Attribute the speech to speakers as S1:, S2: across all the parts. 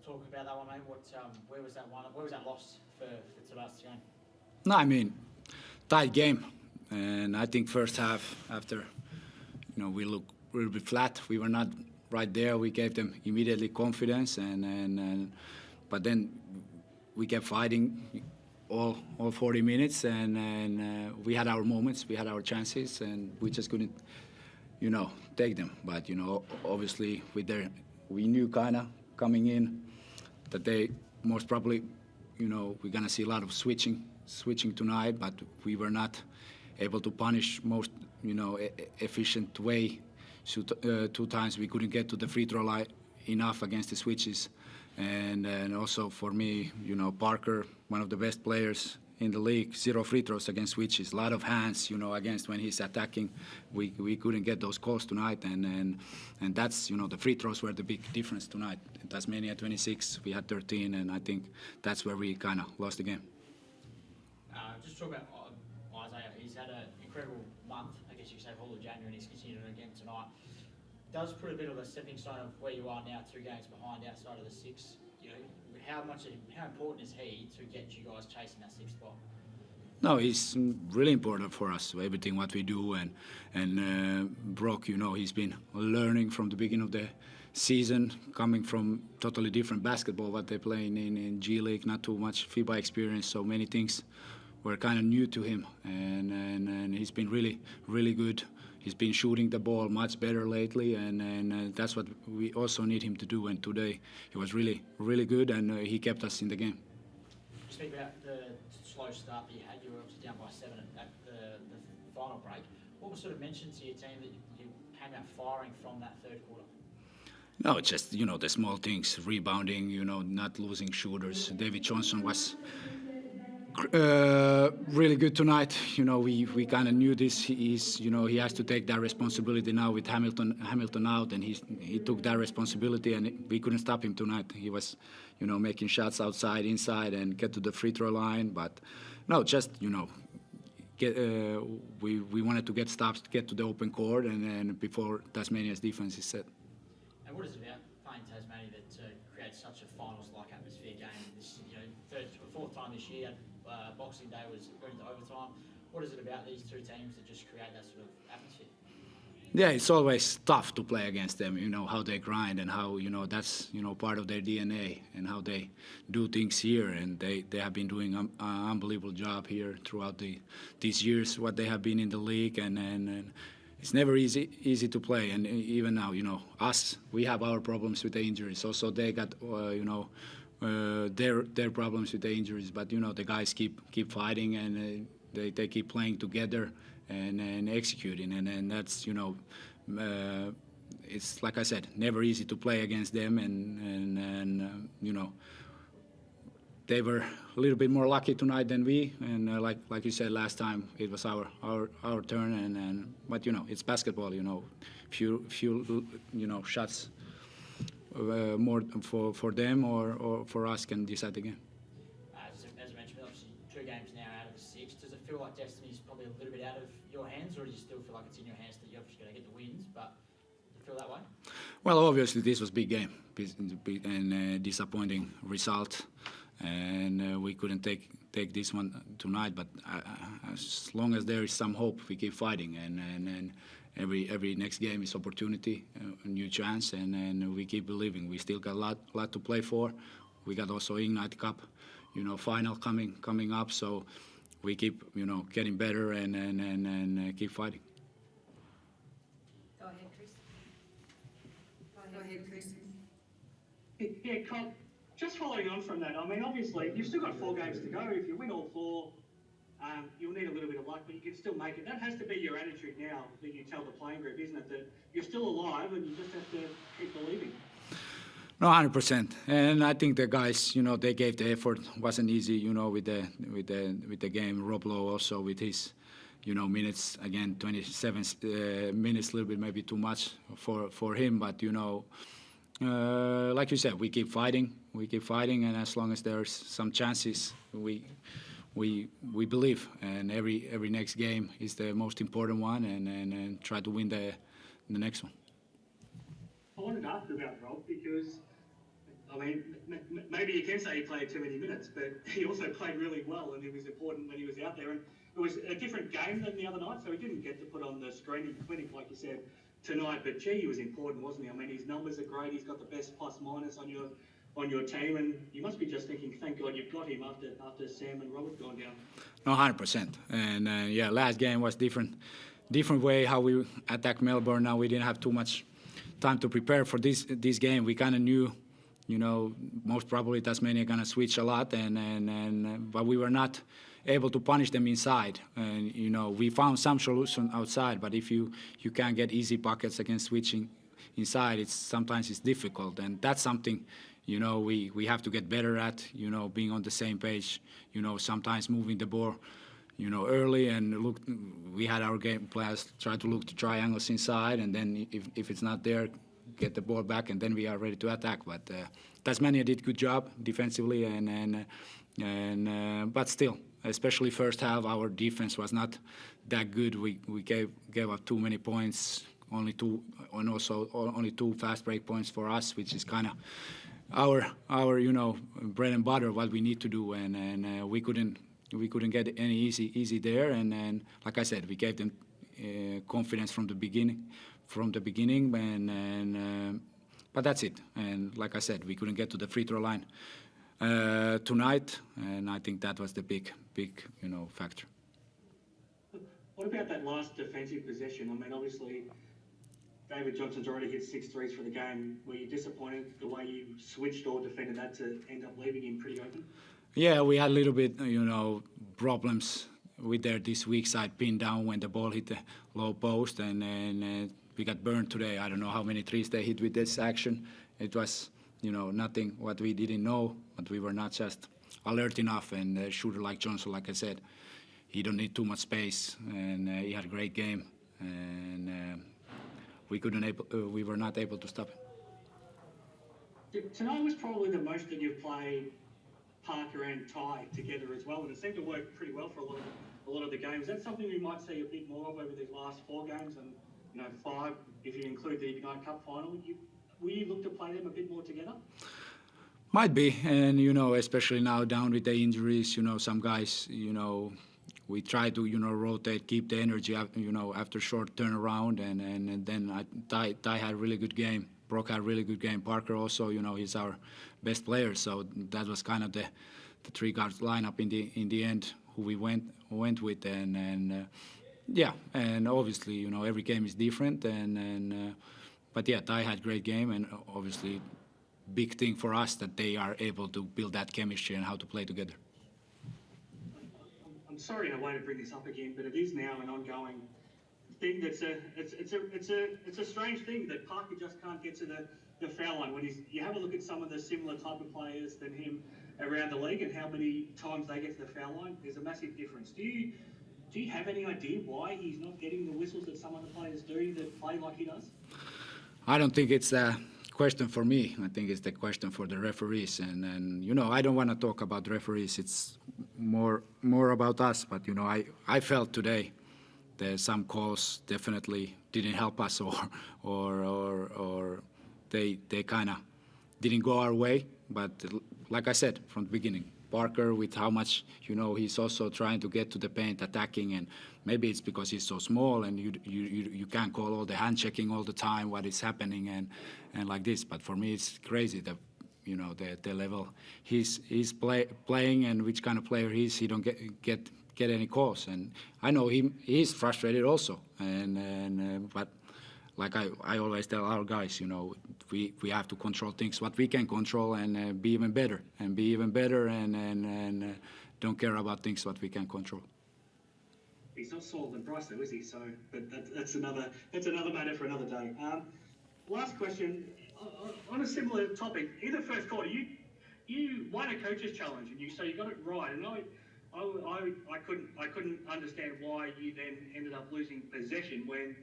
S1: talk about that one, mate. Where was that one? Where was that loss for tonight's game?
S2: No, I mean, tight game, and I think first half after, we looked a little bit flat. We were not right there. We gave them immediately confidence, but then we kept fighting all 40 minutes, and we had our moments, we had our chances, and we just couldn't, take them. But obviously we knew kind of coming in that they most probably, we're gonna see a lot of switching tonight, but we were not able to punish most, efficient way. So 2 times we couldn't get to the free throw line enough against the switches, and also for me, Parker, one of the best players in the league, 0 free throws against switches, a lot of hands, against when he's attacking. We couldn't get those calls tonight, and that's, the free throws were the big difference tonight. In Tasmania 26, we had 13, and I think that's where we kind of lost the game.
S1: Just talk about Isaiah. He's had an incredible month, I guess you could say, for all of January, and he's continuing again tonight. Does put a bit of a stepping stone of where you are now, 2 games behind outside of the 6. How important is he to get you guys chasing that 6th spot?
S2: No, he's really important for us. Everything what we do, and Brock, he's been learning from the beginning of the season, coming from totally different basketball what they're playing in G League, not too much FIBA experience, so many things were kind of new to him, and he's been really, really good. He's been shooting the ball much better lately, and that's what we also need him to do. And today he was really, really good, and he kept us in the game.
S1: Speak about the slow start that you had. You were obviously down by 7 at the final break. What was sort of mentioned to your team that you came out firing from that 3rd quarter?
S2: No, it's just, the small things, rebounding, not losing shooters. David Johnson was really good tonight. We kind of knew this. He has to take that responsibility now with Hamilton out, and he took that responsibility, and we couldn't stop him tonight. He was, making shots outside, inside, and get to the free throw line. But no, just we wanted to get stops, to get to the open court, and before Tasmania's defense is set.
S1: And what is it about playing Tasmania that creates such a finals-like atmosphere game? This, 3rd or 4th time this year. Boxing Day went into overtime. What is it about these 2 teams that just create that sort of atmosphere?
S2: Yeah, it's always tough to play against them. How they grind and how that's part of their DNA and how they do things here. And they have been doing an unbelievable job here throughout these years. What they have been in the league, and it's never easy to play. And even now, us, we have our problems with the injuries. Also, they got their problems with the injuries, but the guys keep fighting, and they keep playing together and executing, and that's it's like I said, never easy to play against them, and they were a little bit more lucky tonight than we, and like you said last time, it was our turn, and but it's basketball, few shots. More for them or for us can decide the game.
S1: As mentioned, obviously 2 games now out of the 6. Does it feel like destiny's probably a little bit out of your hands, or do you still feel like it's in your hands that you're obviously going to get the wins? But do you feel that way?
S2: Well, obviously this was a big game and disappointing result, and we couldn't take this one tonight. But as long as there is some hope, we keep fighting, and every next game is opportunity, a new chance, and we keep believing. We still got a lot to play for. We got also Ignite Cup, final coming up. So we keep getting better and keep fighting.
S3: Go ahead, Chris.
S4: Yeah, Cop, just following on from that, I mean, obviously, you've still got 4 games to go. If you win all 4, you'll need a little bit of luck, but you can still make it. That has to be your attitude now that you tell the playing group, isn't it? That you're still alive and you just have to keep believing.
S2: No, 100%. And I think the guys, they gave the effort. It wasn't easy, with the game. Roblo also with his, minutes again, 27 minutes, a little bit maybe too much for him. But like you said, we keep fighting, and as long as there's some chances, we believe, and every next game is the most important one, and try to win the next one.
S4: I wanted to ask you about Rob because I mean, maybe you can say he played too many minutes, but he also played really well, and he was important when he was out there. And it was a different game than the other night, so he didn't get to put on the screening clinic, like you said, tonight. But gee, he was important, wasn't he? I mean, his numbers are great. He's got the best plus-minus on your team, and you must be just thinking, thank God you've got him after Sam and Robert gone down.
S2: No, 100%. And yeah, last game was different way how we attacked Melbourne. Now we didn't have too much time to prepare for this game. We kind of knew, most probably Tasmania gonna switch a lot, but we were not able to punish them inside. And we found some solution outside, but if you can't get easy pockets against switching inside, sometimes it's difficult, and that's something we have to get better at. Being on the same page. Sometimes moving the ball. Early and look. We had our game plans. Try to look to triangles inside, and then if it's not there, get the ball back, and then we are ready to attack. But Tasmania did good job defensively, but still, especially first half, our defense was not that good. We gave up too many points, only two fast break points for us, which is kind of our bread and butter, what we need to do, and we couldn't get any easy there, and like I said, we gave them confidence from the beginning, but that's it. And like I said, we couldn't get to the free throw line tonight, and I think that was the big factor.
S4: What about that last defensive possession? I mean, obviously, David Johnson's already hit 6 threes for the game. Were you disappointed the way you switched or defended that to end up leaving him pretty open?
S2: Yeah, we had a little bit, problems with their this weak side pin down when the ball hit the low post, and we got burned today. I don't know how many threes they hit with this action. It was, nothing what we didn't know, but we were not just alert enough. And a shooter like Johnson, like I said, he don't need too much space, and he had a great game, and we were not able to stop him.
S4: Tonight was probably the most that you've played Parker and Ty together as well, and it seemed to work pretty well for a lot of the games. Is that something we might see a bit more of over these last 4 games, and 5 if you include the Ignite Cup final? Will you look to play them a bit more together?
S2: Might be, and especially now down with the injuries, some guys, we try to rotate, keep the energy, after short turnaround, and then Ty had a really good game. Brock had a really good game. Parker also, he's our best player. So that was kind of the 3 guards lineup in the end who we went with, and yeah, and obviously every game is different, but yeah, Ty had a great game, and obviously big thing for us that they are able to build that chemistry and how to play together.
S4: I'm sorry in a way to bring this up again, but it is now an ongoing thing. It's a strange thing that Parker just can't get to the foul line. When you have a look at some of the similar type of players than him around the league and how many times they get to the foul line, there's a massive difference. Do you have any idea why he's not getting the whistles that some other players do that play like he does?
S2: I don't think it's a question for me. I think it's the question for the referees, and I don't want to talk about referees. It's more about us. But I felt today that some calls definitely didn't help us, or they kind of didn't go our way. But like I said from the beginning, Parker, with how much he's also trying to get to the paint, attacking, and maybe it's because he's so small and you can't call all the hand checking all the time what is happening and like this. But for me, it's crazy that the level he's playing and which kind of player he is. He don't get any calls, and I know he's frustrated also. But like I always tell our guys, we have to control things what we can control and be even better and don't care about things what we can control.
S4: He's not smaller than Bryce, though, is he? So, but that's another matter for another day. Last question on a similar topic. In the first quarter, you won a coach's challenge, and so you got it right. And I couldn't understand why you then ended up losing possession when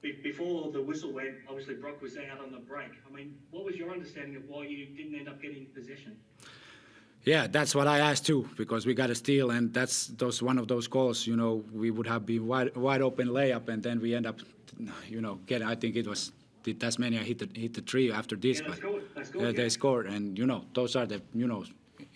S4: before the whistle went. Obviously, Brock was out on the break. I mean, what was your understanding of why you didn't end up getting possession?
S2: Yeah, that's what I asked too, because we got a steal, and that's one of those calls. We would have been wide open layup, and then we end up, getting. I think it was did Tasmania hit the three after this?
S4: Yeah,
S2: But
S4: they scored.
S2: they scored, and those are the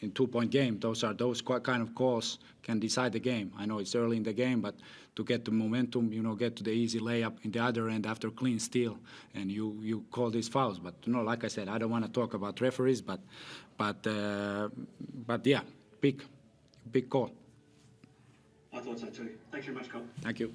S2: in 2-point game, those kind of calls can decide the game. I know it's early in the game, but to get the momentum, get to the easy layup in the other end after clean steal, and you call these fouls. But like I said, I don't want to talk about referees, but yeah, big call.
S4: I thought so too. Thanks very much, Cole.
S2: Thank you.